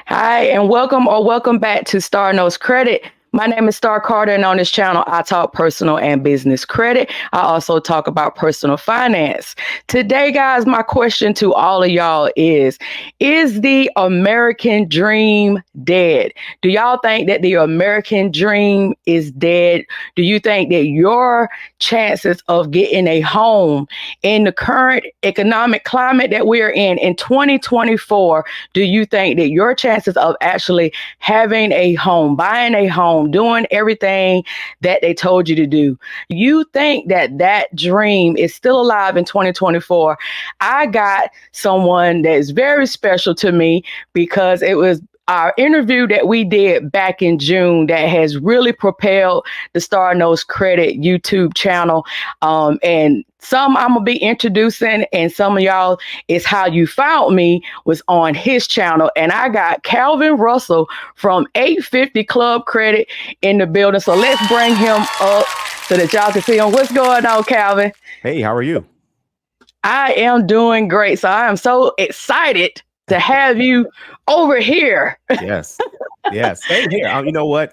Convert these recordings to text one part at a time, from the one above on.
Hi, and welcome back to Starr Knows Credit. My name is Starr Carter, and on this channel, I talk personal and business credit. I also talk about personal finance. Today, guys, my question to all of y'all is the American dream dead? Do y'all think that the American dream is dead? Do you think that your chances of getting a home in the current economic climate that we're in 2024, do you think that your chances of actually having a home, buying a home, doing everything that they told you to do, you think that that dream is still alive in 2024? I got someone that is very special to me because it was our interview that we did back in June that has really propelled the Starr Knows Credit YouTube channel. And some I'm going to be introducing, and some of y'all is how you found me was on his channel. And I got Calvin Russell from 850 Club Credit in the building. So let's bring him up so that y'all can see him. What's going on, Calvin? Hey, how are you? I am doing great. So I am so excited to have you over here. Yes. Yes. Same here. You know what?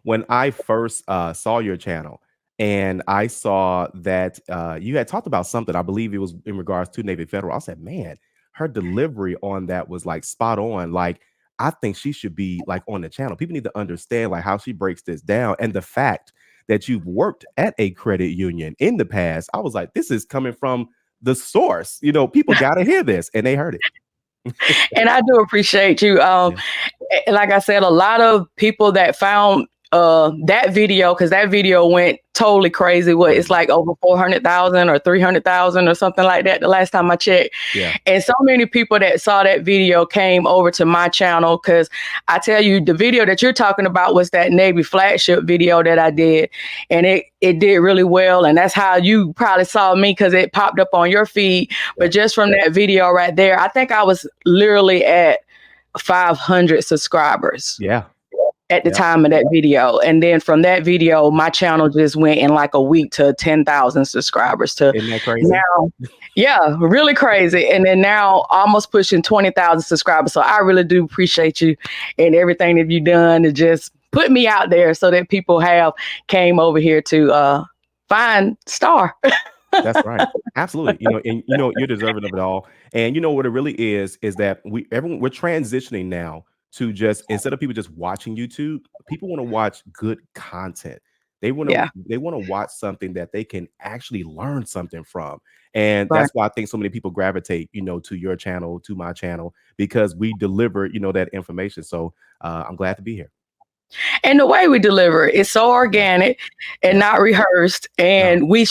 When I first saw your channel and I saw that you had talked about something, I believe it was in regards to Navy Federal. I said, man, her delivery on that was like spot on. Like, I think she should be like on the channel. People need to understand like how she breaks this down. And the fact that you've worked at a credit union in the past, I was like, this is coming from the source. You know, people got to hear this, and they heard it. And I do appreciate you. Like I said, a lot of people that found that video, because that video went totally crazy. What, it's like over 400,000 or 300,000 or something like that the last time I checked. Yeah. And so many people that saw that video came over to my channel, because I tell you, the video that you're talking about was that Navy flagship video that I did, and it did really well. And that's how you probably saw me, because it popped up on your feed. But just from that video right there, I think I was literally at 500 subscribers. Yeah. At the time of that video. And then from that video, my channel just went in like a week to 10,000 subscribers to Isn't that crazy? Now. Yeah, really crazy. And then now almost pushing 20,000 subscribers. So I really do appreciate you and everything that you've done to just put me out there so that people have came over here to find Starr. That's right. Absolutely. You're deserving of it all. And you know what it really is that we're transitioning now to just, instead of people just watching YouTube, people want to watch good content. They want to watch something that they can actually learn something from. And that's why I think so many people gravitate, to your channel, to my channel, because we deliver, that information. So I'm glad to be here. And the way we deliver it is so organic and not rehearsed. And we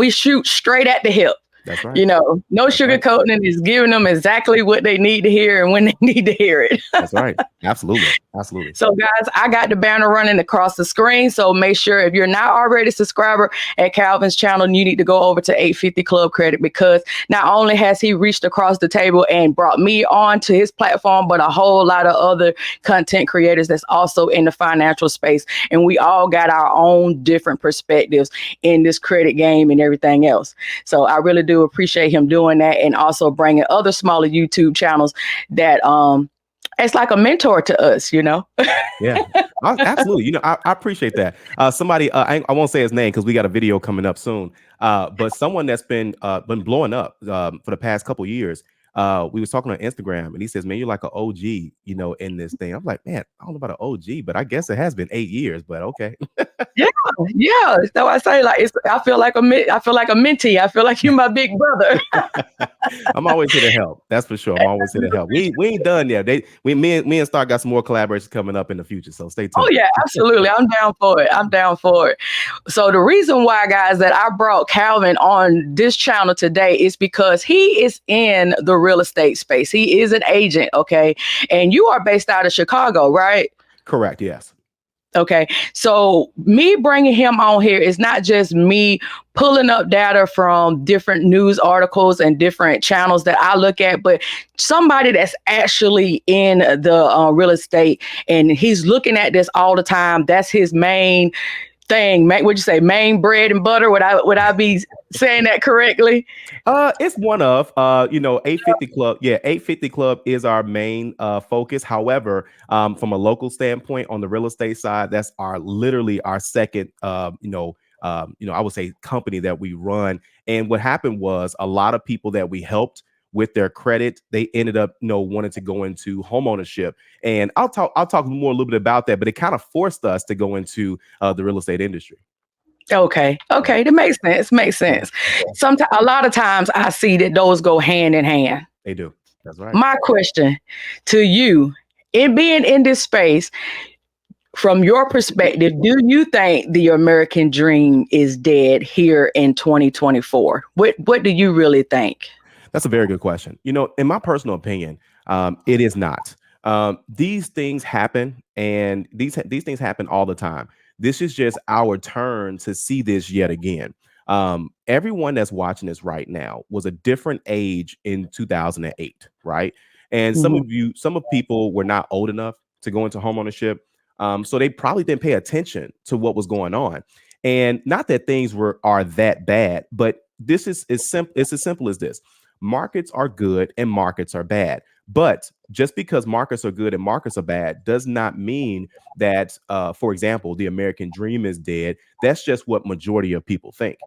shoot straight at the hip. That's right. No sugarcoating, and is giving them exactly what they need to hear and when they need to hear it. That's right. Absolutely. Absolutely. So guys, I got the banner running across the screen. So make sure, if you're not already a subscriber at Calvin's channel, you need to go over to 850 Club Credit, because not only has he reached across the table and brought me on to his platform, but a whole lot of other content creators that's also in the financial space. And we all got our own different perspectives in this credit game and everything else. So I really do appreciate him doing that, and also bringing other smaller YouTube channels that it's like a mentor to us, Yeah, absolutely. I appreciate that. Somebody, I won't say his name because we got a video coming up soon. But someone that's been blowing up for the past couple of years. We was talking on Instagram, and he says, "Man, you're like an OG, in this thing." I'm like, "Man, I don't know about an OG, but I guess it has been 8 years." But okay. Yeah. So I say, like, I feel like a mentee. I feel like you're my big brother. I'm always here to help. That's for sure. I'm always here to help. We ain't done yet. Me and Starr got some more collaborations coming up in the future. So stay tuned. Oh yeah, absolutely. I'm down for it. So the reason why, guys, that I brought Calvin on this channel today is because he is in the real estate space. He is an agent. Okay. And you are based out of Chicago, right? Correct. Yes. Okay, so me bringing him on here is not just me pulling up data from different news articles and different channels that I look at, but somebody that's actually in the real estate, and he's looking at this all the time. That's his main thing? Would you say main bread and butter? Would I be saying that correctly? It's one of you know, 850 Club. Yeah, 850 Club is our main focus. However, from a local standpoint on the real estate side, that's our literally our second you know, I would say company that we run. And what happened was a lot of people that we helped with their credit, they ended up, you know, wanting to go into home ownership. And I'll talk more a little bit about that, but it kind of forced us to go into the real estate industry. Okay. Yeah. Okay. That makes sense. Makes Yeah. sense. Sometimes, a lot of times, I see that those go hand in hand. They do. That's right. My question to you, in being in this space, from your perspective, do you think the American dream is dead here in 2024? What do you really think? That's a very good question. You know, in my personal opinion, it is not. These things happen, and these things happen all the time. This is just our turn to see this yet again. Everyone that's watching this right now was a different age in 2008, right? And Mhm. some of people were not old enough to go into homeownership, so they probably didn't pay attention to what was going on. And not that things are that bad, but this is simple. It's as simple as this: markets are good and markets are bad. But just because markets are good and markets are bad does not mean that, for example, the American dream is dead. That's just what majority of people think.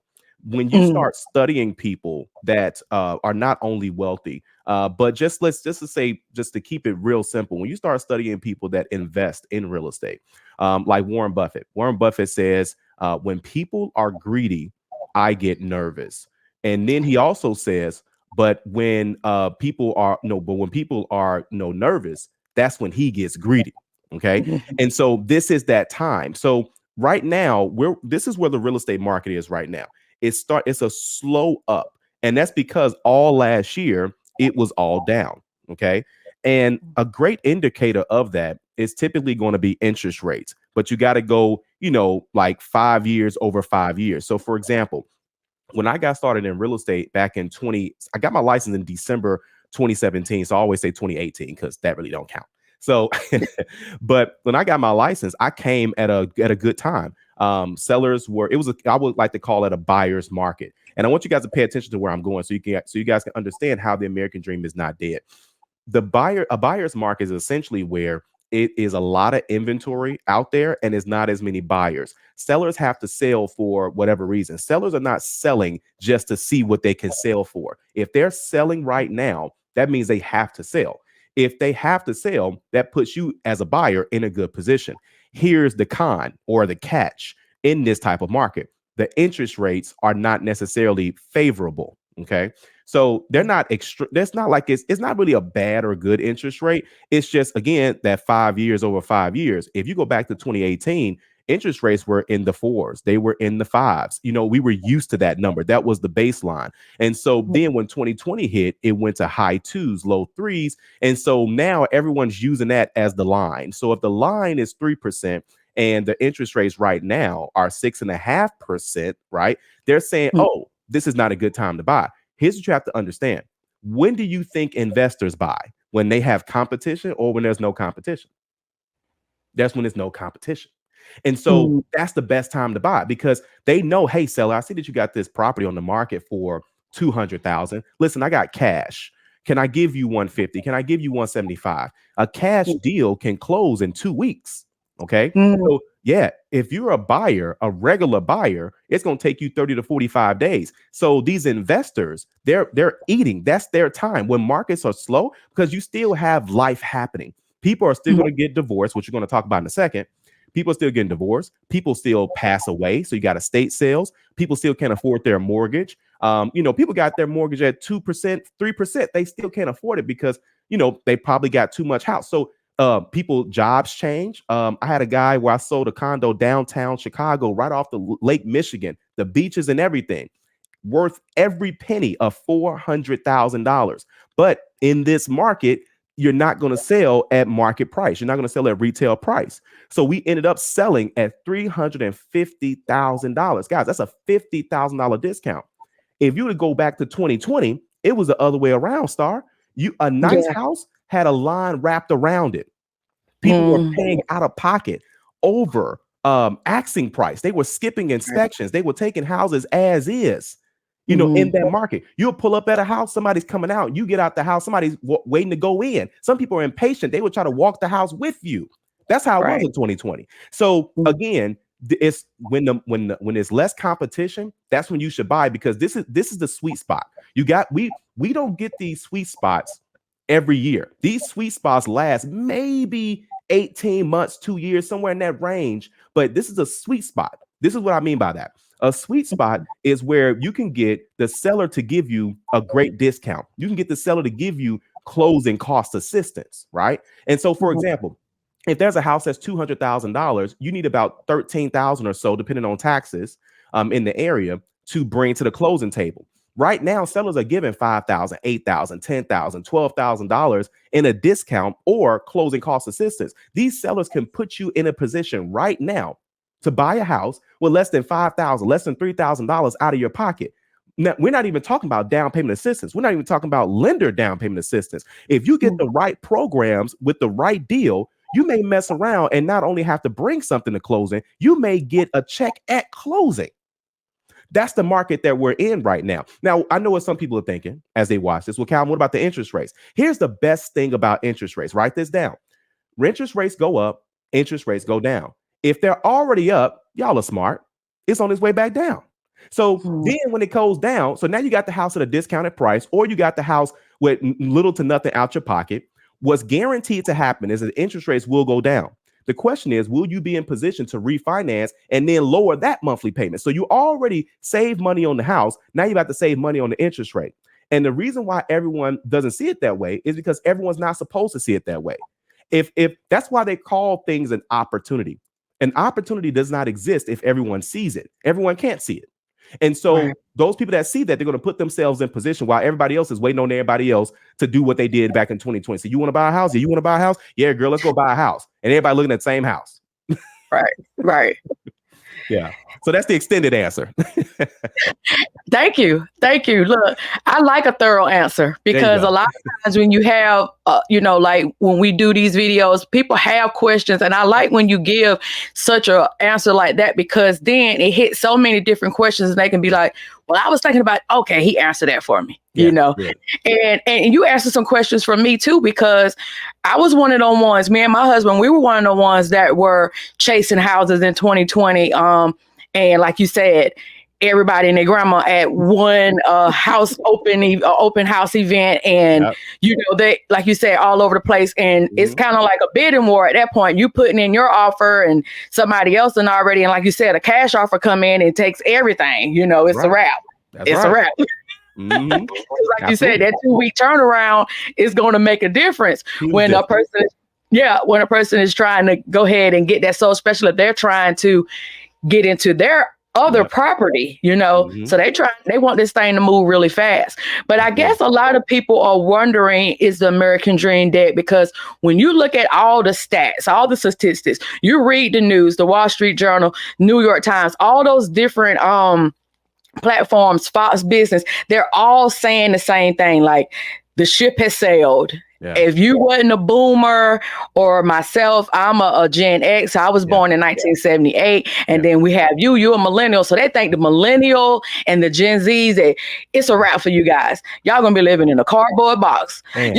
When you Mm, start studying people that are not only wealthy, but just to say, just to keep it real simple, when you start studying people that invest in real estate, like Warren Buffett says, when people are greedy, I get nervous. And then he also says, but when people are no, but when people are no nervous, that's when he gets greedy. Okay. mhm, And so this is that time. So right now, this is where the real estate market is right now. It's a slow up. And that's because all last year it was all down. Okay. And a great indicator of that is typically going to be interest rates. But you got to go, you know, like 5 years over 5 years. So for example, when I got started in real estate back in I got my license in December 2017. So I always say 2018 because that really don't count. So, but when I got my license, I came at a good time. Sellers were it was I would like to call it a buyer's market, and I want you guys to pay attention to where I'm going so you guys can understand how the American dream is not dead. A buyer's market is essentially where it is a lot of inventory out there and is not as many buyers. Sellers have to sell for whatever reason. Sellers are not selling just to see what they can sell for. If they're selling right now, that means they have to sell. If they have to sell, that puts you as a buyer in a good position. Here's the con or the catch in this type of market: the interest rates are not necessarily favorable. Okay. So they're not extra. That's not like it's not really a bad or good interest rate. It's just, again, that 5 years over 5 years. If you go back to 2018, interest rates were in the fours. They were in the fives. You know, we were used to that number. That was the baseline. And so then when 2020 hit, it went to high twos, low threes. And so now everyone's using that as the line. So if the line is 3% and the interest rates right now are 6.5%, right? They're saying, mm, oh, this is not a good time to buy. Here's what you have to understand. When do you think investors buy? When they have competition or when there's no competition? That's when there's no competition. And so mm, that's the best time to buy because they know, hey, seller, I see that you got this property on the market for 200,000. Listen, I got cash. Can I give you 150? Can I give you 175? A cash mm, deal can close in 2 weeks. Okay. mm, So yeah, if you're a buyer, a regular buyer, it's going to take you 30 to 45 days. So these investors, they're eating. That's their time when markets are slow because you still have life happening. People are still mm, going to get divorced, which you're going to talk about in a second. People are still getting divorced. People still pass away. So you got estate sales. People still can't afford their mortgage. You know, people got their mortgage at 2%, 3%. They still can't afford it because, you know, they probably got too much house. So people jobs change. I had a guy where I sold a condo downtown Chicago, right off the Lake Michigan, the beaches and everything, worth every penny of $400,000. But in this market, you're not going to sell at market price. You're not going to sell at retail price. So we ended up selling at $350,000. Guys, that's a $50,000 discount. If you were to go back to 2020, it was the other way around, Star. A nice yeah. house had a line wrapped around it. People were Mm, paying out of pocket over axing price. They were skipping inspections. They were taking houses as is. In that market, you'll pull up at a house, somebody's coming out, you get out the house, somebody's waiting to go in. Some people are impatient. They would try to walk the house with you. That's how it was in 2020. So again, it's when there's less competition, that's when you should buy, because this is the sweet spot. We don't get these sweet spots every year. These sweet spots last maybe 18 months, 2 years, somewhere in that range. But this is a sweet spot. This is what I mean by that. A sweet spot is where you can get the seller to give you a great discount. You can get the seller to give you closing cost assistance, right? And so, for example, if there's a house that's $200,000, you need about $13,000 or so, depending on taxes, in the area, to bring to the closing table. Right now, sellers are giving $5,000, $8,000, $10,000, $12,000 in a discount or closing cost assistance. These sellers can put you in a position right now to buy a house with less than $5,000, less than $3,000 out of your pocket. Now, we're not even talking about down payment assistance. We're not even talking about lender down payment assistance. If you get the right programs with the right deal, you may mess around and not only have to bring something to closing, you may get a check at closing. That's the market that we're in right now. Now, I know what some people are thinking as they watch this. Well, Calvin, what about the interest rates? Here's the best thing about interest rates. Write this down. Interest rates go up, interest rates go down. If they're already up, y'all are smart. It's on its way back down. So then when it goes down, so now you got the house at a discounted price, or you got the house with little to nothing out your pocket. What's guaranteed to happen is that interest rates will go down. The question is, will you be in position to refinance and then lower that monthly payment? So you already save money on the house. Now you have to save money on the interest rate. And the reason why everyone doesn't see it that way is because everyone's not supposed to see it that way. If that's why they call things an opportunity. An opportunity does not exist if everyone sees it. Everyone can't see it. And so those people that see that, they're going to put themselves in position while everybody else is waiting on everybody else to do what they did back in 2020. So you want to buy a house? Yeah, you want to buy a house? Yeah, girl, let's go buy a house. And everybody looking at the same house. Right. Yeah. So that's the extended answer. Thank you. Look, I like a thorough answer, because a lot of times when you have, like when we do these videos, people have questions. And I like when you give such an answer like that, because then it hits so many different questions and they can be like, well, I was thinking about, okay, he answered that for me, Yeah. And you answered some questions for me too, because I was one of the ones, me and my husband, we were one of the ones that were chasing houses in 2020. And like you said, everybody and their grandma at one house open house event, and they, like you said, all over the place, and it's kind of like a bidding war at that point. You putting in your offer and somebody else and already, and like you said, a cash offer come in and takes everything. It's a wrap. A wrap. Like you said, that 2-week turnaround is going to make a difference when a person is trying to go ahead and get that sold, especially if they're trying to get into their other property, so they want this thing to move really fast. But I guess a lot of people are wondering, is the American dream dead? Because when you look at all the stats, all the statistics, you read the news, the Wall Street Journal, New York Times, all those different platforms, Fox Business, they're all saying the same thing. Like, the ship has sailed. If you wasn't a boomer or myself, I'm a Gen X. I was born in 1978. And then we have you're a millennial. So they think the millennial and the Gen Zs, it's a wrap for you guys. Y'all going to be living in a cardboard box. And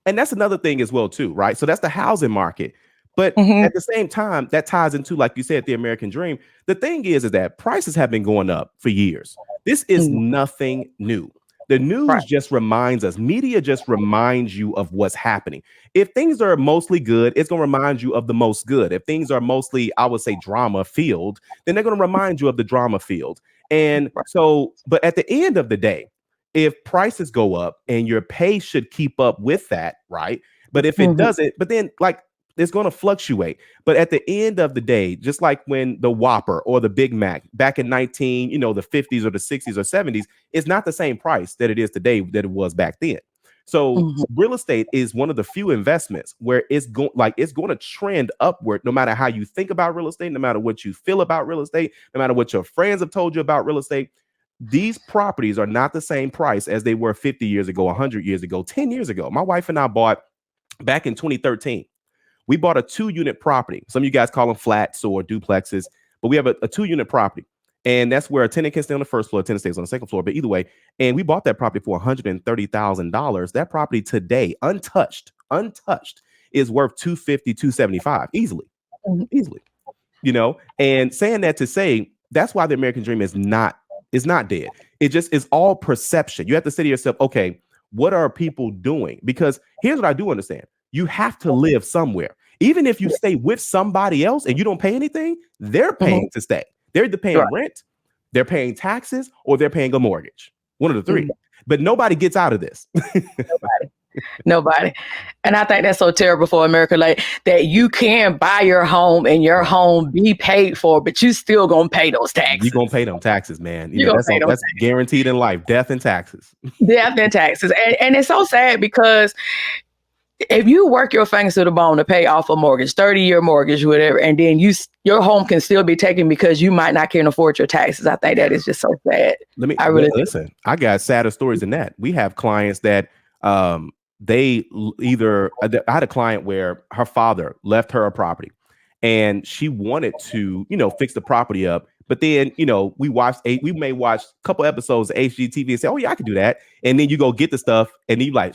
that's another thing as well too, right? So that's the housing market. But at the same time, that ties into, like you said, the American dream. The thing is that prices have been going up for years. This is nothing new. The news just reminds us, media just reminds you of what's happening. If things are mostly good, it's going to remind you of the most good. If things are mostly, I would say, drama filled, then they're going to remind you of the drama field. And so, but at the end of the day, if prices go up and your pay should keep up with that, right? But if it doesn't, but then like, it's going to fluctuate. But at the end of the day, just like when the Whopper or the Big Mac back in the 50s or the 60s or 70s, it's not the same price that it is today that it was back then. So real estate is one of the few investments where it's going to trend upward, no matter how you think about real estate, no matter what you feel about real estate, no matter what your friends have told you about real estate. These properties are not the same price as they were 50 years ago, 100 years ago, 10 years ago. My wife and I bought back in 2013. We bought a 2-unit property. Some of you guys call them flats or duplexes, but we have a 2-unit property. And that's where a tenant can stay on the first floor, a tenant stays on the second floor. But either way, and we bought that property for $130,000. That property today, untouched, is worth $250, $275 easily. And saying that to say that's why the American dream is not dead. It just is all perception. You have to say to yourself, okay, what are people doing? Because here's what I do understand. You have to live somewhere. Even if you stay with somebody else and you don't pay anything, they're paying to stay. They're either paying rent, they're paying taxes, or they're paying a mortgage. One of the three. But nobody gets out of this. Nobody. And I think that's so terrible for America, like that you can buy your home and your home be paid for, but you still gonna pay those taxes. You're gonna pay them taxes, man. That's guaranteed in life. Death and taxes. Death and taxes. And it's so sad because if you work your fingers to the bone to pay off a mortgage, 30-year mortgage, whatever, and then your home can still be taken because you might not can afford your taxes. I think that is just so sad. Listen. I got sadder stories than that. We have clients that I had a client where her father left her a property, and she wanted to fix the property up. But then we may watch a couple episodes of HGTV and say, oh yeah, I could do that. And then you go get the stuff, and you like,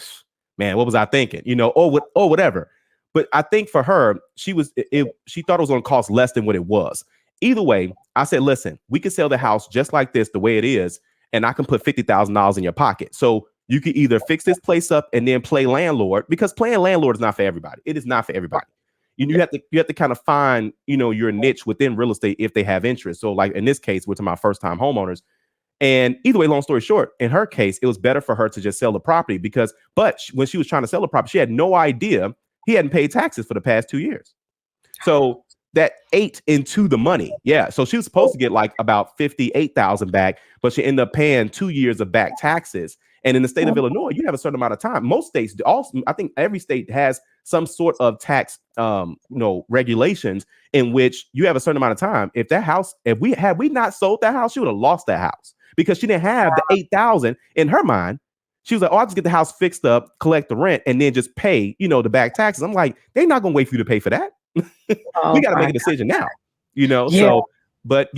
man, what was I thinking? Or whatever. But I think for her, she thought it was going to cost less than what it was. Either way, I said, listen, we can sell the house just like this, the way it is, and I can put $50,000 in your pocket. So you can either fix this place up and then play landlord, because playing landlord is not for everybody. It is not for everybody. You have to kind of find your niche within real estate if they have interest. So like in this case, we're talking about first time homeowners. And either way, long story short, in her case, it was better for her to just sell the property but when she was trying to sell the property, she had no idea he hadn't paid taxes for the past 2 years. So that ate into the money. Yeah. So she was supposed to get like about $58,000 back, but she ended up paying 2 years of back taxes. And in the state of Illinois, you have a certain amount of time. Most states do. Also, I think every state has some sort of tax, regulations in which you have a certain amount of time. If we not sold that house, she would have lost that house because she didn't have the $8,000 in her mind. She was like, oh, I'll just get the house fixed up, collect the rent, and then just pay, the back taxes. I'm like, they're not going to wait for you to pay for that. We got to make a decision now, Yeah. So, but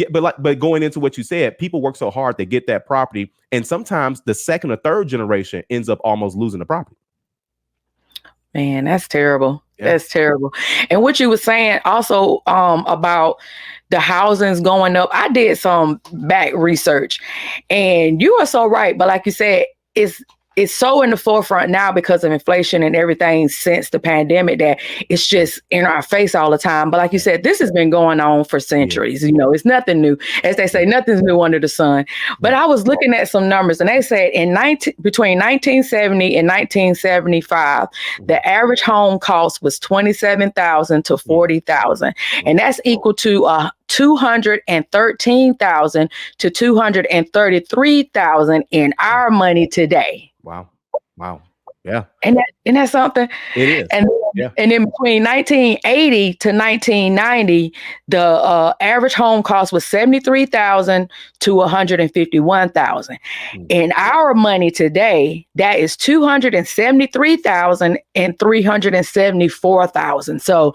going into what you said, people work so hard to get that property, and sometimes the second or third generation ends up almost losing the property. Man, that's terrible. Yeah. That's terrible. And what you were saying also about the housings going up, I did some back research, and you are so right. But like you said, it's so in the forefront now because of inflation and everything since the pandemic that it's just in our face all the time. But like you said, this has been going on for centuries. It's nothing new. As they say, nothing's new under the sun. But I was looking at some numbers, and they said between 1970 and 1975, the average home cost was $27,000 to $40,000, and that's equal to $213,000 to $233,000 in our money today. Wow. Yeah. And that's something. It is. And then between 1980 to 1990, the average home cost was $73,000 to $151,000. In our money today, that is $273,000 and $374,000. So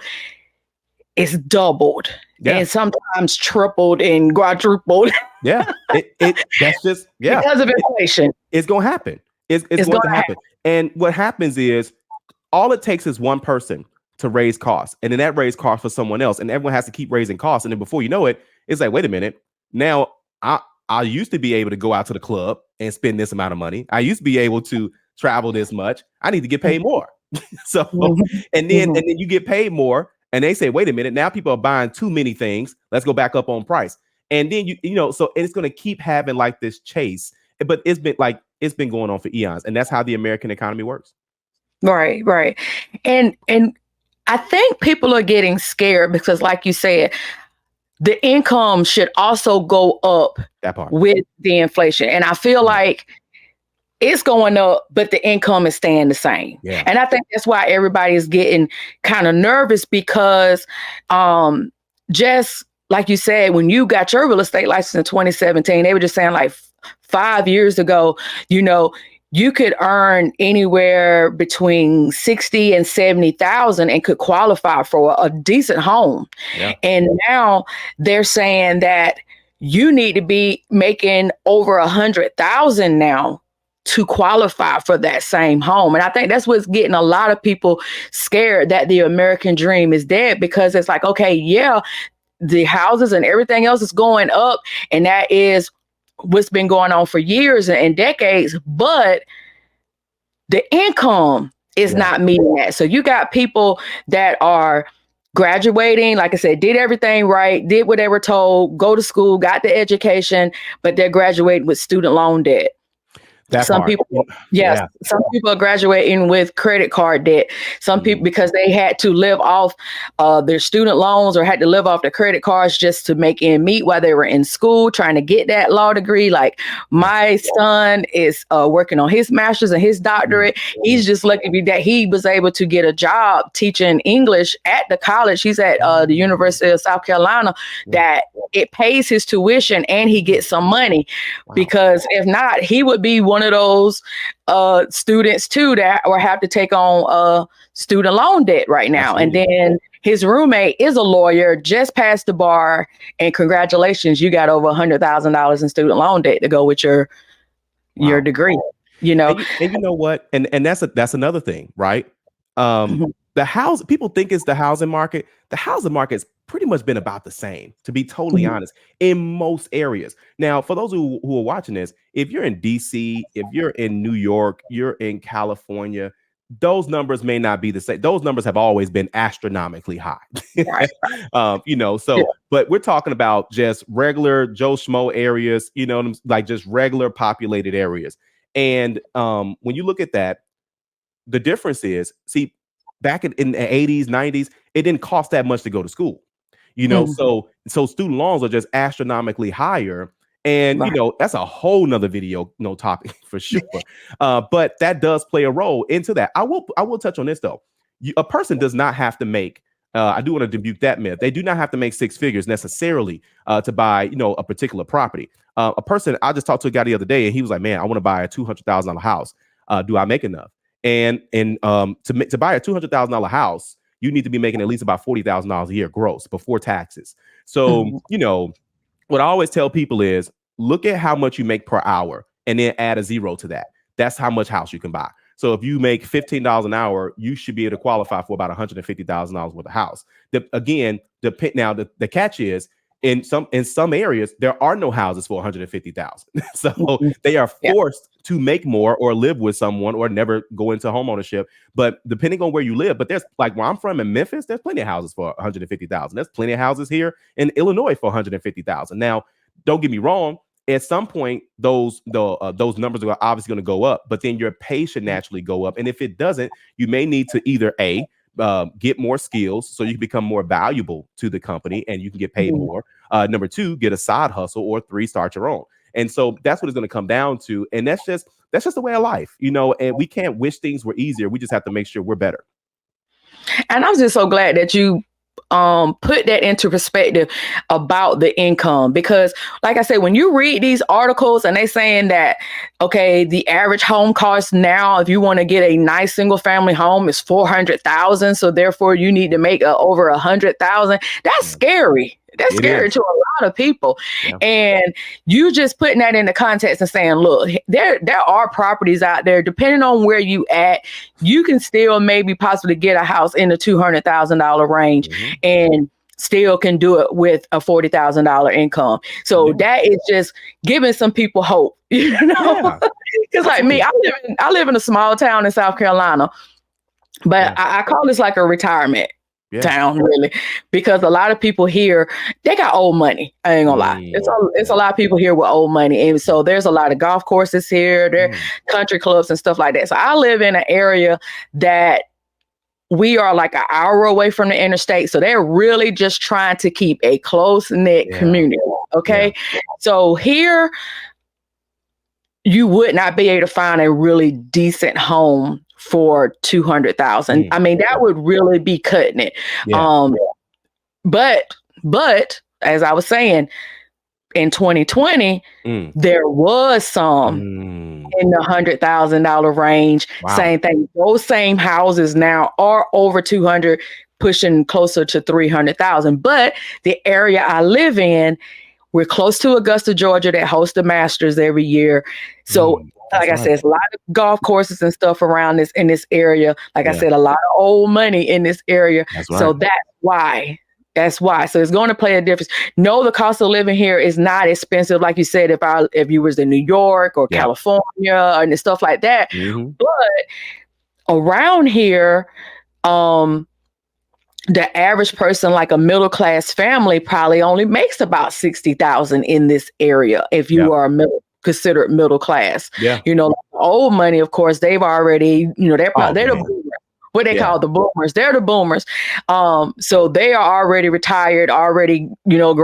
it's doubled. Yeah. And sometimes tripled and quadrupled. Yeah. That's just because of inflation. It's gonna happen. It's going to happen. And what happens is all it takes is one person to raise costs, and then that raise costs for someone else, and everyone has to keep raising costs. And then before you know it, it's like, wait a minute. Now I used to be able to go out to the club and spend this amount of money. I used to be able to travel this much. I need to get paid more. So and then you get paid more, and they say, wait a minute, now people are buying too many things. Let's go back up on price. And then so it's going to keep having like this chase. But it's been going on for eons, and that's how the American economy works. Right. And I think people are getting scared because, like you said, the income should also go up with the inflation. And I feel like it's going up, but the income is staying the same. Yeah. And I think that's why everybody is getting kind of nervous because just like you said, when you got your real estate license in 2017, they were just saying like 5 years ago, you could earn anywhere between 60 and 70,000 and could qualify for a decent home. Yeah. And now they're saying that you need to be making over 100,000 now to qualify for that same home. And I think that's what's getting a lot of people scared that the American dream is dead, because it's like, okay, yeah, the houses and everything else is going up, and that is what's been going on for years and decades, but the income is not meeting that. So you got people that are graduating, like I said, did everything right, did what they were told, go to school, got the education, but they're graduating with student loan debt. That's some hard. people, yes, some people are graduating with credit card debt. Some people, because they had to live off their student loans or had to live off their credit cards just to make ends meet while they were in school trying to get that law degree. Like my son is working on his master's and his doctorate. He's just lucky that he was able to get a job teaching English at the college. He's at the University of South Carolina, that it pays his tuition and he gets some money. Because if not, he would be one of those students too that will have to take on student loan debt right now. Absolutely. And then his roommate is a lawyer, just passed the bar, and congratulations, you got over $100,000 in student loan debt to go with your degree. You know, and you know what, and that's another thing, right? The house, people think it's the housing market. The housing market's pretty much been about the same, to be totally honest, in most areas. Now, for those who are watching this, if you're in DC, if you're in New York, you're in California, those numbers may not be the same. Those numbers have always been astronomically high. You know, so, but we're talking about just regular Joe Schmo areas, you know, like just regular populated areas. And when you look at that, the difference is, see, back in the 80s, 90s, it didn't cost that much to go to school. You know, so student loans are just astronomically higher. And, you know, that's a whole nother video, no topic for sure. But that does play a role into that. I will touch on this, though. A person does not have to make, I do want to debunk that myth. They do not have to make six figures necessarily to buy, you know, a particular property. A person, I just talked to a guy the other day and he was like, man, I want to buy a $200,000 house. Do I make enough? And to buy a $200,000 house, you need to be making at least about $40,000 a year gross before taxes. So, you know, what I always tell people is look at how much you make per hour and then add a zero to that. That's how much house you can buy. So if you make $15 an hour, you should be able to qualify for about $150,000 worth of house. Now the catch is, in some areas, there are no houses for $150,000. So they are forced to make more or live with someone or never go into homeownership. But depending on where you live, but there's, like where I'm from in Memphis, there's plenty of houses for $150,000. There's plenty of houses here in Illinois for $150,000. Now, don't get me wrong. At some point, those numbers are obviously going to go up, but then your pay should naturally go up. And if it doesn't, you may need to either get more skills so you can become more valuable to the company and you can get paid more. Number two, get a side hustle, or three, start your own. And so that's what it's going to come down to. And that's just the way of life, you know, and we can't wish things were easier. We just have to make sure we're better. And I'm just so glad that you put that into perspective about the income, because like I said, when you read these articles and they saying that, okay, the average home cost now, if you want to get a nice single family home, is $400,000. So therefore you need to make over $100,000. That's scary. That's scary to a lot of people. And you just putting that into context and saying, look, there are properties out there, depending on where you at, you can still maybe possibly get a house in the $200,000 range and still can do it with a $40,000 income. So that is just giving some people hope, you know, because like me, I live in a small town in South Carolina, but I call this like a retirement town, really, because a lot of people here, they got old money. I ain't gonna lie. It's a lot of people here with old money. And so there's a lot of golf courses here, there country clubs and stuff like that. So I live in an area that we are like an hour away from the interstate. So they're really just trying to keep a close-knit community. Okay. So here you would not be able to find a really decent home for $200,000. I mean, that would really be cutting it. But as I was saying, in 2020, Mm. there was some Mm. in the $100,000 range. Wow. Same thing. Those same houses now are over 200, pushing closer to 300,000. But the area I live in, we're close to Augusta, Georgia, that hosts the Masters every year. So, That's like I right. said, there's a lot of golf courses and stuff around this in this area. Like I Yeah. said, a lot of old money in this area. That's So right. that's why. That's why. So it's going to play a difference. No, the cost of living here is not expensive, like you said. If you was in New York or Yeah. California and stuff like that, Mhm. but around here, the average person, like a middle class family, probably only makes about 60,000 in this area. If Yeah. you are considered middle class, Yeah. you know, old money, of course, they've already, you know, they're Oh, the man. boomers. What they Yeah. call the boomers. They're the boomers. So they are already retired, already, you know,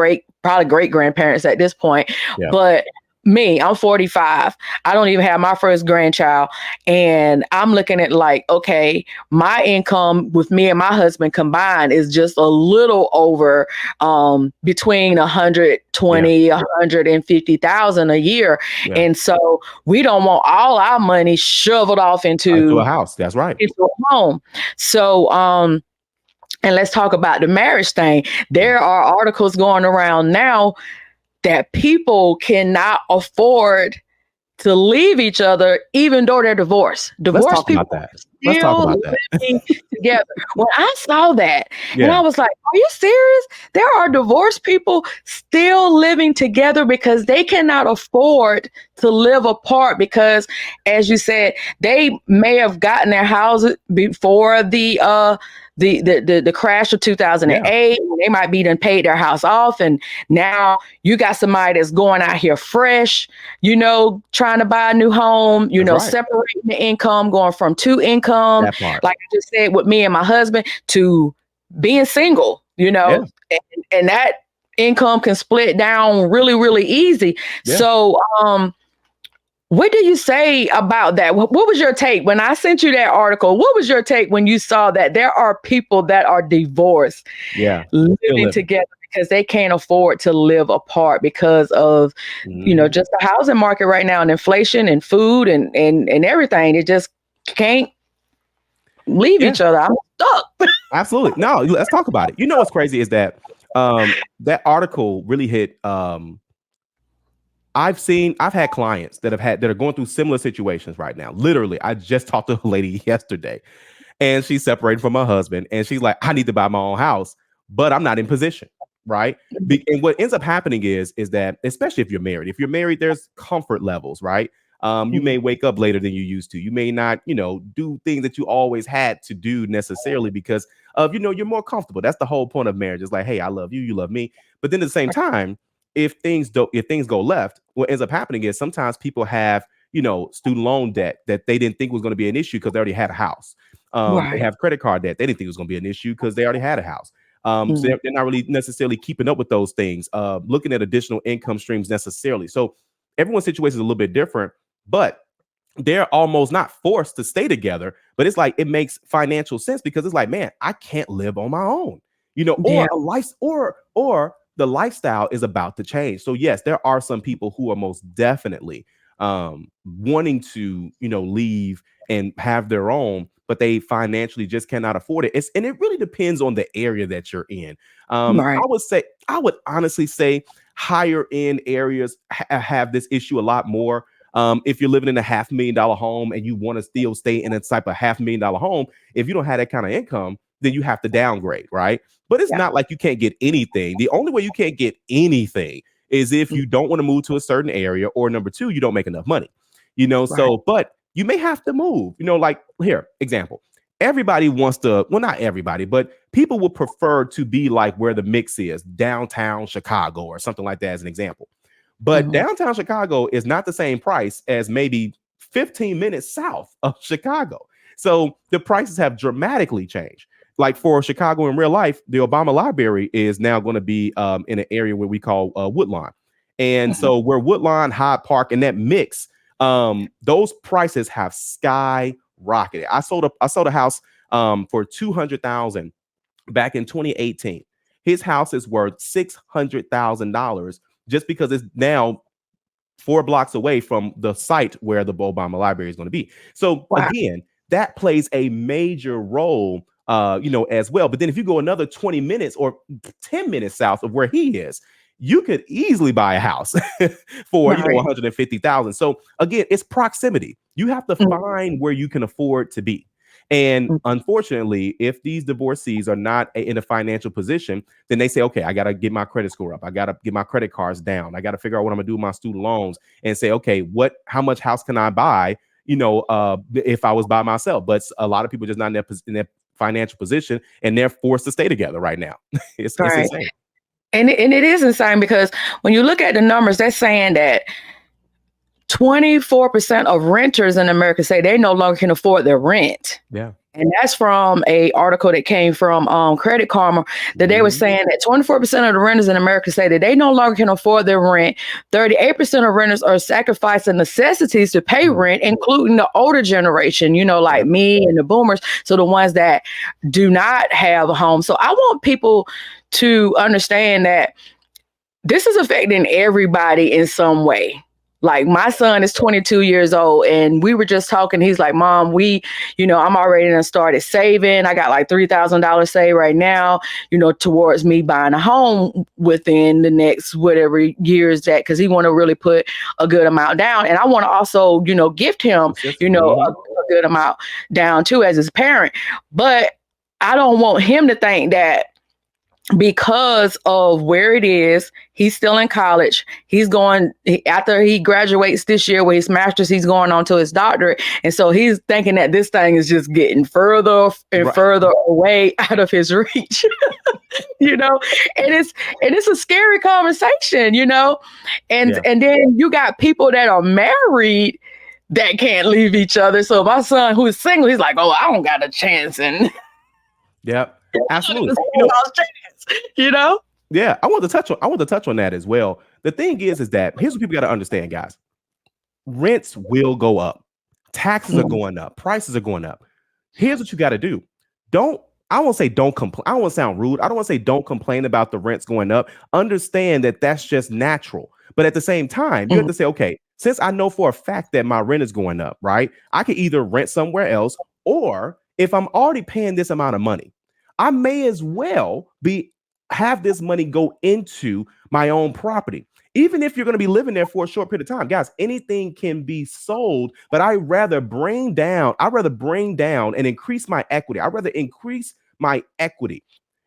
probably great grandparents at this point. Yeah. But me, I'm 45. I don't even have my first grandchild. And I'm looking at like, okay, my income with me and my husband combined is just a little over between 120, 150,000 a year. Yeah. And so we don't want all our money shoveled off To into a house. That's right. a home. So and let's talk about the marriage thing. There are articles going around now that people cannot afford to leave each other, even though they're divorced. Let's Divorced talk about people that. Let's talk still about that. living together. When I saw that, and Yeah. I was like, are you serious? There are divorced people still living together because they cannot afford to live apart because, as you said, they may have gotten their houses before the crash of Yeah. 2008. They might be done paid their house off, and now you got somebody that's going out here fresh, you know, trying to buy a new home, you That's know, right. separating the income, going from two income, That part. like I just said with me and my husband, to being single, you Yeah. know, and that income can split down really, really easy. Yeah. So, what do you say about that? What was your take when I sent you that article? What was your take when you saw that there are people that are divorced Yeah. Still living living. together because they can't afford to live apart because of, you know, Mhm. just the housing market right now and inflation and food and everything. They just can't leave Yeah. each other. I'm stuck. Absolutely. No, let's talk about it. You know what's crazy is that that article really hit I've had clients that are going through similar situations right now. Literally, I just talked to a lady yesterday and she's separated from her husband and she's like, I need to buy my own house, but I'm not in position. Right. And what ends up happening is that, especially if you're married, there's comfort levels, right? You may wake up later than you used to. You may not, you know, do things that you always had to do necessarily because of, you know, you're more comfortable. That's the whole point of marriage. It's like, hey, I love you, you love me. But then at the same time, if things go left, what ends up happening is sometimes people have, you know, student loan debt that they didn't think was going to be an issue because they already had a house. They have credit card debt. They didn't think it was going to be an issue because they already had a house. So they're not really necessarily keeping up with those things, looking at additional income streams necessarily. So everyone's situation is a little bit different, but they're almost not forced to stay together. But it's like it makes financial sense because it's like, man, I can't live on my own, you know, Yeah. or a life or the lifestyle is about to change. So yes, there are some people who are most definitely wanting to, you know, leave and have their own, but they financially just cannot afford it. And it really depends on the area that you're in. Right. I would honestly say higher end areas have this issue a lot more. If you're living in a $500,000 home and you want to still stay in a type of $500,000 home, if you don't have that kind of income, then you have to downgrade, right? But it's not like you can't get anything. The only way you can't get anything is if you don't want to move to a certain area, or number two, you don't make enough money, you know. Right. So, but you may have to move, you know, like here, example. Everybody wants to, well, not everybody, but people would prefer to be like where the mix is, downtown Chicago or something like that, as an example. But downtown Chicago is not the same price as maybe 15 minutes south of Chicago. So the prices have dramatically changed. Like for Chicago in real life, the Obama Library is now going to be in an area where we call Woodlawn. And so where Woodlawn, Hyde Park, and that mix, those prices have skyrocketed. I sold a house for $200,000 back in 2018. His house is worth $600,000 just because it's now 4 blocks away from the site where the Obama library is going to be. So Wow. again, that plays a major role, as well. But then if you go another 20 minutes or 10 minutes south of where he is, you could easily buy a house for, Right. 150,000. So again, it's proximity. You have to find where you can afford to be. And unfortunately, if these divorcees are not in a financial position, then they say, okay, I got to get my credit score up. I got to get my credit cards down. I got to figure out what I'm going to do with my student loans and say, okay, how much house can I buy, if I was by myself? But a lot of people just not in their financial position, and they're forced to stay together right now. It's insane. And it is insane because when you look at the numbers, they're saying that 24% of renters in America say they no longer can afford their rent. Yeah. And that's from a article that came from Credit Karma, that they were saying that 24% of the renters in America say that they no longer can afford their rent. 38% of renters are sacrificing necessities to pay rent, including the older generation, like me and the boomers. So the ones that do not have a home. So I want people to understand that this is affecting everybody in some way. Like my son is 22 years old and we were just talking. He's like, Mom, I'm already done started saving. I got like $3,000 saved right now, towards me buying a home within the next whatever years that, because he want to really put a good amount down. And I want to also, gift him, a good amount down too as his parent. But I don't want him to think that because of where it is, he's still in college. After he graduates this year with his master's, he's going on to his doctorate. And so he's thinking that this thing is just getting further and further away out of his reach, and it's a scary conversation, and then you got people that are married that can't leave each other. So my son, who is single, he's like, oh, I don't got a chance. And yep, absolutely. Yeah, I want to touch on that as well. The thing is that here's what people got to understand, guys. Rents will go up. Taxes are going up. Prices are going up. Here's what you got to do. I won't say don't complain. I don't want to sound rude. I don't want to say don't complain about the rents going up. Understand that that's just natural. But at the same time, you have to say, okay, since I know for a fact that my rent is going up, right? I could either rent somewhere else, or if I'm already paying this amount of money, I may as well have this money go into my own property. Even if you're going to be living there for a short period of time, guys, anything can be sold, but I'd rather bring down and increase my equity. I'd rather increase my equity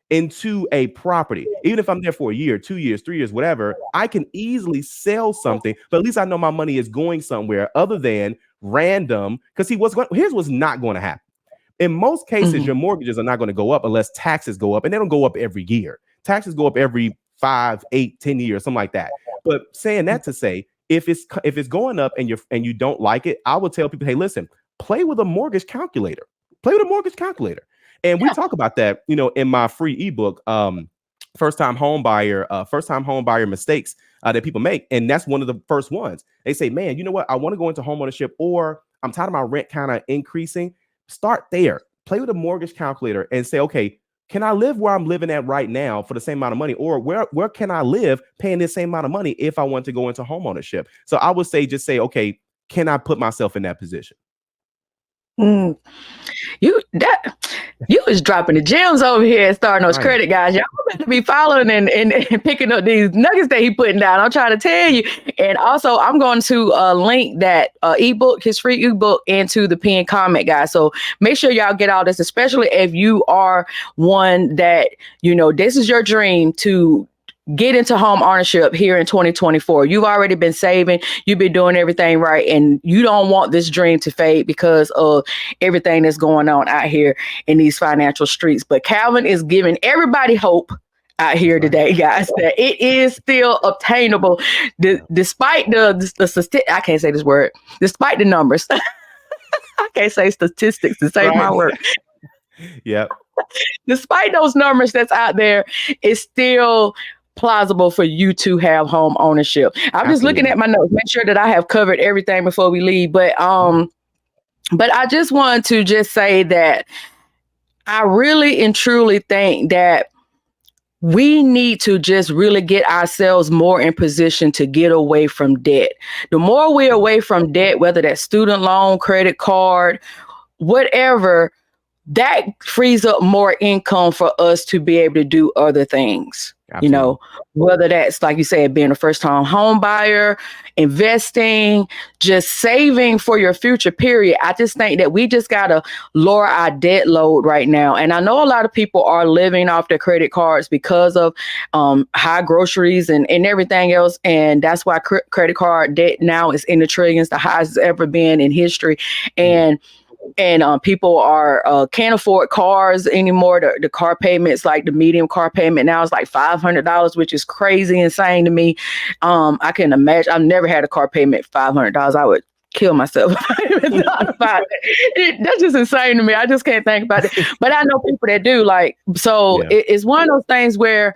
into a property. Even if I'm there for a year, 2 years, 3 years, whatever, I can easily sell something, but at least I know my money is going somewhere other than random. Because here's what's not going to happen. In most cases, your mortgages are not going to go up unless taxes go up, and they don't go up every year. Taxes go up every 5, 8, 10 years, something like that. But saying that to say, if it's going up and you don't like it, I will tell people, hey, listen, play with a mortgage calculator. Play with a mortgage calculator. And we talk about that, in my free ebook, first time home buyer mistakes that people make. And that's one of the first ones. They say, man, you know what? I want to go into homeownership, or I'm tired of my rent kind of increasing. Start there. Play with a mortgage calculator and say, okay, can I live where I'm living at right now for the same amount of money? Or where can I live paying the same amount of money if I want to go into homeownership? So I would say, just say, okay, can I put myself in that position? You was dropping the gems over here at Starr Knows Credit, guys. Y'all better be following and picking up these nuggets that he putting down. I'm trying to tell you. And also, I'm going to link that ebook, his free ebook, into the pinned comment, guys. So make sure y'all get all this, especially if you are one that, this is your dream to get into home ownership here in 2024. You've already been saving, you've been doing everything right, and you don't want this dream to fade because of everything that's going on out here in these financial streets. But Calvin is giving everybody hope out here today, guys, that it is still obtainable, despite the I can't say this word, despite the numbers. I can't say statistics to save my word. Yep. Despite those numbers that's out there, it's still plausible for you to have home ownership. I'm just looking at my notes, make sure that I have covered everything before we leave. But I just wanted to say that I really and truly think that we need to just really get ourselves more in position to get away from debt. The more we're away from debt, whether that's student loan, credit card, whatever, that frees up more income for us to be able to do other things. Absolutely. You know, whether that's, like you said, being a first-time home buyer, investing, just saving for your future, period. I just think that we just got to lower our debt load right now. And I know a lot of people are living off their credit cards because of high groceries and everything else. And that's why credit card debt now is in the trillions, the highest it's ever been in history. And people are can't afford cars anymore. The car payments, like the medium car payment now is like $500, which is crazy insane to me. I can imagine. I've never had a car payment $500. I would kill myself if I even thought about it. That's just insane to me. I just can't think about it. But I know people that do. Like, so it's one of those things where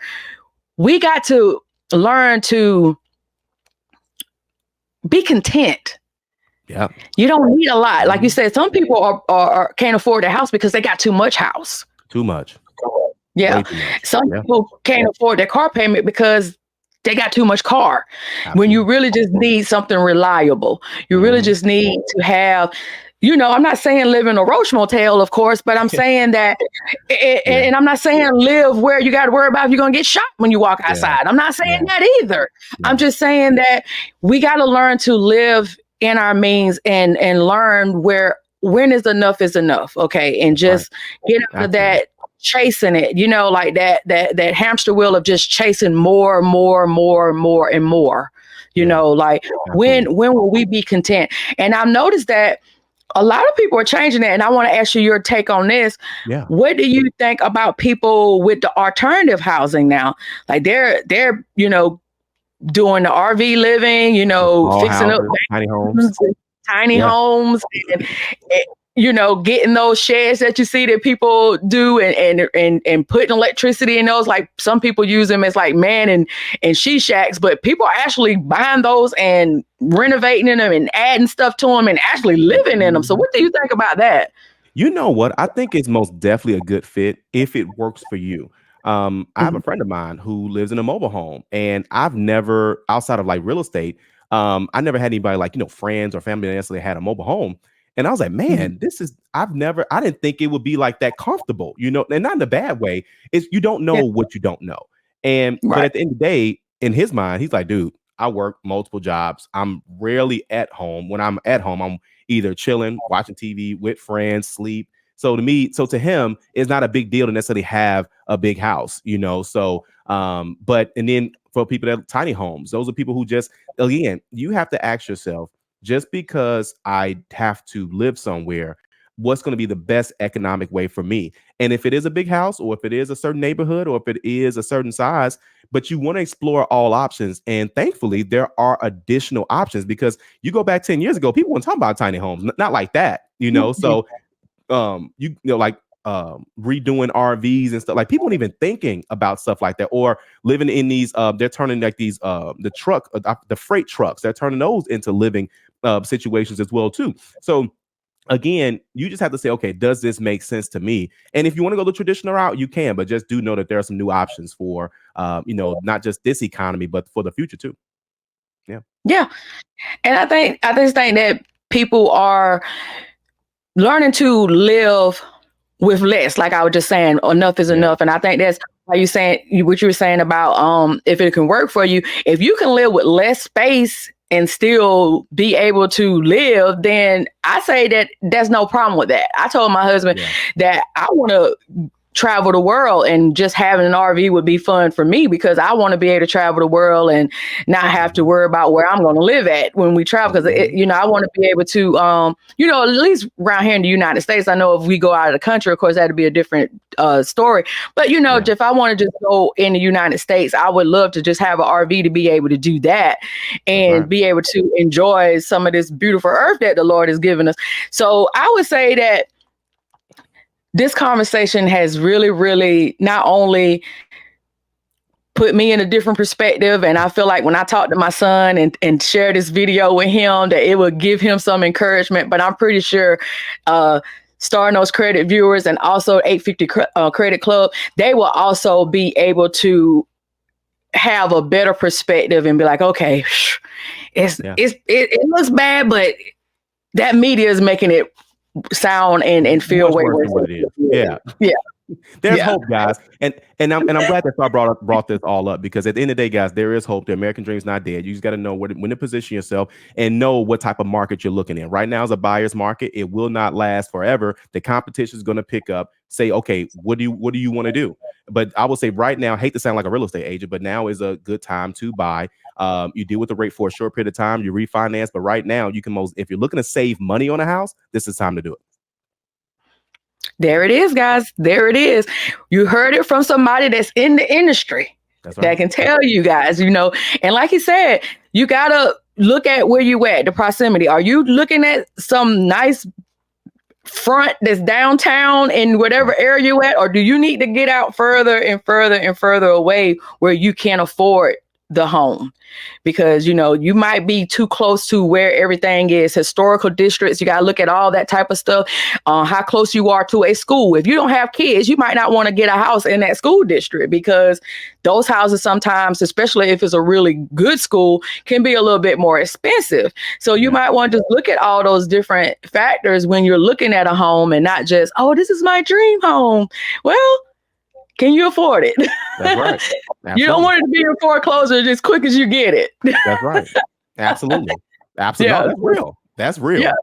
we got to learn to be content. Yeah, you don't need a lot. Like you said, some people are can't afford their house because they got too much house. Too much. Yeah. Too much. Some people can't afford their car payment because they got too much car. Absolutely. When you really just need something reliable, you really just need to have, I'm not saying live in a Roach Motel, of course, but I'm saying that, and I'm not saying live where you got to worry about if you're going to get shot when you walk outside. I'm not saying that either. I'm just saying that we got to learn to live in our means and learn when is enough, okay, and just get out of that chasing it, like that hamster wheel of just chasing more, and more, like when will we be content? And I've noticed that a lot of people are changing that, and I want to ask you your take on this. What do you think about people with the alternative housing now? Like they're doing the RV living, fixing up tiny homes, and getting those sheds that you see that people do, and putting electricity in those. Like some people use them as like man and she shacks, but people are actually buying those and renovating them and adding stuff to them and actually living in them. So what do you think about that? You know what? I think it's most definitely a good fit if it works for you. I have a friend of mine who lives in a mobile home, and I've never, outside of like real estate, I never had anybody like, friends or family that necessarily had a mobile home. And I was like, man, I didn't think it would be like that comfortable, and not in a bad way. It's, you don't know what you don't know. And, but at the end of the day, in his mind, he's like, dude, I work multiple jobs. I'm rarely at home. When I'm at home, I'm either chilling, watching TV with friends, sleep. So to him, it's not a big deal to necessarily have a big house, So, and then for people that have tiny homes, those are people who just, again, you have to ask yourself, just because I have to live somewhere, what's going to be the best economic way for me? And if it is a big house, or if it is a certain neighborhood, or if it is a certain size, but you want to explore all options. And thankfully, there are additional options, because you go back 10 years ago, people weren't talking about tiny homes, not like that, So, redoing RVs and stuff, like people weren't even thinking about stuff like that, or living in these, they're turning like these, the freight trucks, they're turning those into living situations as well too. So again, you just have to say, okay, does this make sense to me? And if you want to go the traditional route, you can, but just do know that there are some new options for, not just this economy, but for the future too. Yeah. And I just think that people are learning to live with less. Like I was just saying, enough is enough. And I think that's why you saying what you were saying about if it can work for you, if you can live with less space and still be able to live, then I say that there's no problem with that. I told my husband that I want to travel the world, and just having an RV would be fun for me, because I want to be able to travel the world and not have to worry about where I'm going to live at when we travel. Because, I want to be able to, at least around here in the United States, I know if we go out of the country, of course, that'd be a different story. But, if I want to just go in the United States, I would love to just have an RV to be able to do that and be able to enjoy some of this beautiful earth that the Lord has given us. So I would say that this conversation has really, really not only put me in a different perspective, and I feel like when I talk to my son and share this video with him, that it will give him some encouragement. But I'm pretty sure Starr Knows Credit viewers and also 850 Credit Club, they will also be able to have a better perspective and be like, okay, it looks bad, but that media is making it sound and feel much way worse worse than what it is. Yeah. Yeah. There's Yeah. hope, guys, and I'm glad that Star brought this all up, because at the end of the day, guys, there is hope. The American dream's not dead. You just got to know when to position yourself and know what type of market you're looking in. Right now is a buyer's market. It will not last forever. The competition is going to pick up. Say, okay, what do you want to do? But I will say right now, I hate to sound like a real estate agent, but now is a good time to buy. You deal with the rate for a short period of time. You refinance, but right now you can if you're looking to save money on a house, this is time to do it. There it is, guys. There it is. You heard it from somebody that's in the industry. That's right. That can tell you guys, and like he said, you got to look at where you at, the proximity. Are you looking at some nice front that's downtown in whatever area you at, or do you need to get out further and further and further away where you can't afford the home? Because you might be too close to where everything is, historical districts. You got to look at all that type of stuff. How close you are to a school. If you don't have kids, you might not want to get a house in that school district, because those houses sometimes, especially if it's a really good school, can be a little bit more expensive. So you might want to just look at all those different factors when you're looking at a home, and not just, oh, this is my dream home. Well, can you afford it? That's right. You don't want it to be in foreclosure as quick as you get it. That's right. Absolutely. Absolutely. Yeah. No, that's real. That's real. Yeah.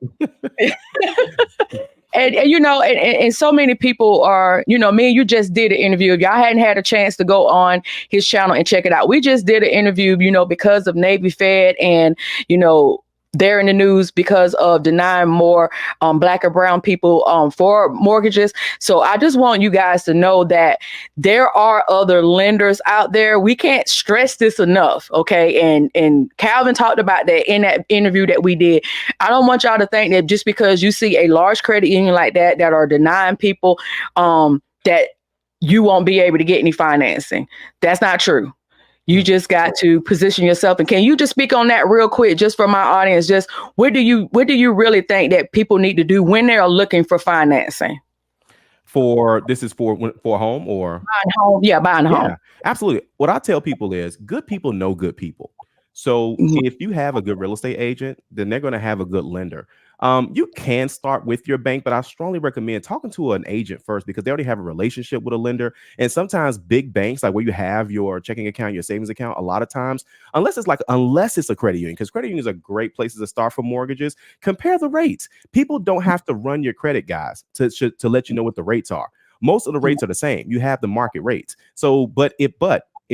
and so many people are, me and you just did an interview. If y'all hadn't had a chance to go on his channel and check it out, we just did an interview, because of Navy Fed, and, they're in the news because of denying more Black and brown people for mortgages. So I just want you guys to know that there are other lenders out there. We can't stress this enough, okay? And Calvin talked about that in that interview that we did. I don't want y'all to think that just because you see a large credit union like that are denying people that you won't be able to get any financing. That's not true. You just got to position yourself. And can you just speak on that real quick, just for my audience? Just what do you really think that people need to do when they're looking for financing? This is for a home or buying home? Yeah, buying a home. Absolutely. What I tell people is good people know good people. So if you have a good real estate agent, then they're going to have a good lender. You can start with your bank, but I strongly recommend talking to an agent first, because they already have a relationship with a lender. And sometimes big banks, like where you have your checking account, your savings account, a lot of times, unless it's a credit union, because credit unions are great places to start for mortgages. Compare the rates. People don't have to run your credit, guys, to let you know what the rates are. Most of the rates are the same. You have the market rates. So, but if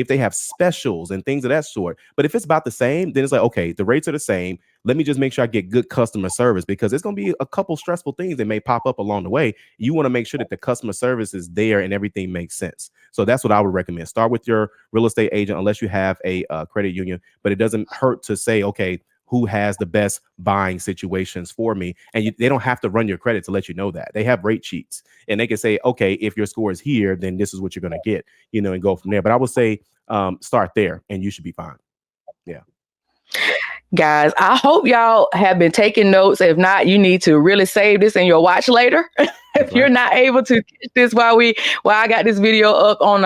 they have specials and things of that sort, but if it's about the same, then it's like, okay, the rates are the same. Let me just make sure I get good customer service, because it's going to be a couple stressful things that may pop up along the way. You want to make sure that the customer service is there and everything makes sense. So that's what I would recommend. Start with your real estate agent, unless you have a credit union, but it doesn't hurt to say, okay, who has the best buying situations for me? And they don't have to run your credit to let you know that. They have rate sheets, and they can say, okay, if your score is here, then this is what you're going to get, and go from there. But I would say start there and you should be fine. Yeah. Guys, I hope y'all have been taking notes. If not, you need to really save this in your watch later. If you're not able to catch this while I got this video up on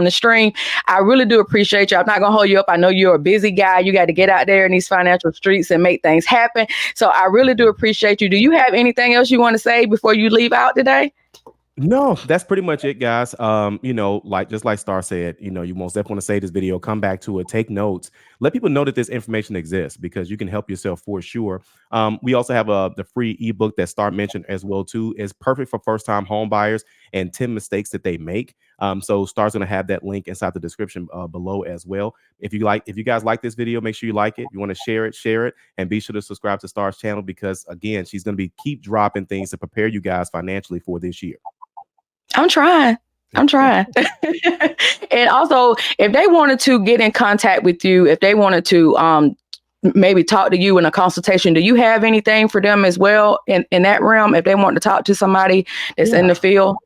the stream, I really do appreciate you. I'm not gonna hold you up. I know you're a busy guy. You got to get out there in these financial streets and make things happen. So I really do appreciate you. Do you have anything else you want to say before you leave out today? No, that's pretty much it, guys. Just like Starr said, you most definitely want to save this video, come back to it, take notes, let people know that this information exists, because you can help yourself for sure. We also have the free ebook that Starr mentioned as well too. Is perfect for first-time home buyers and 10 mistakes that they make. So Starr's gonna have that link inside the description below as well. If you guys like this video, make sure you like it. If you want to share it, and be sure to subscribe to Starr's channel, because again, she's gonna keep dropping things to prepare you guys financially for this year. I'm trying. And also, if they wanted to get in contact with you, if they wanted to maybe talk to you in a consultation, do you have anything for them as well in that realm, if they want to talk to somebody that's in the field?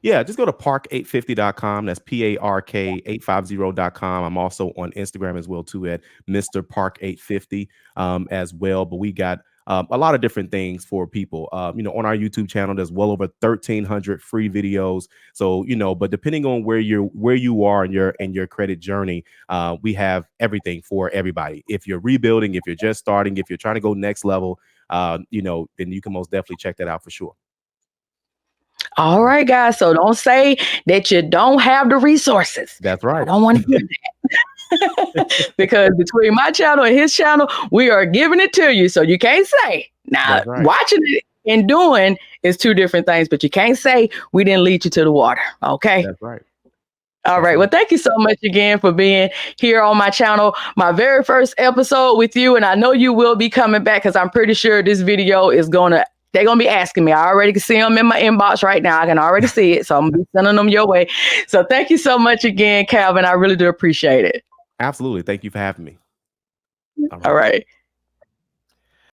Yeah, just go to park850.com. That's PARK850.com. I'm also on Instagram as well too, at Mr. Park850 as well. But we got a lot of different things for people. On our YouTube channel, there's well over 1,300 free videos. So, but depending on where you are in your credit journey, we have everything for everybody. If you're rebuilding, if you're just starting, if you're trying to go next level, then you can most definitely check that out for sure. All right, guys. So don't say that you don't have the resources. That's right. I don't want to hear that. Because between my channel and his channel, we are giving it to you. So you can't say. Now, Right. watching it and doing is two different things, but you can't say we didn't lead you to the water. Okay. That's right. All right. Well, thank you so much again for being here on my channel. My very first episode with you. And I know you will be coming back because I'm pretty sure this video is they're going to be asking me. I already can see them in my inbox right now. I can already see it. So I'm going to be sending them your way. So thank you so much again, Calvin. I really do appreciate it. Absolutely. Thank you for having me. All right.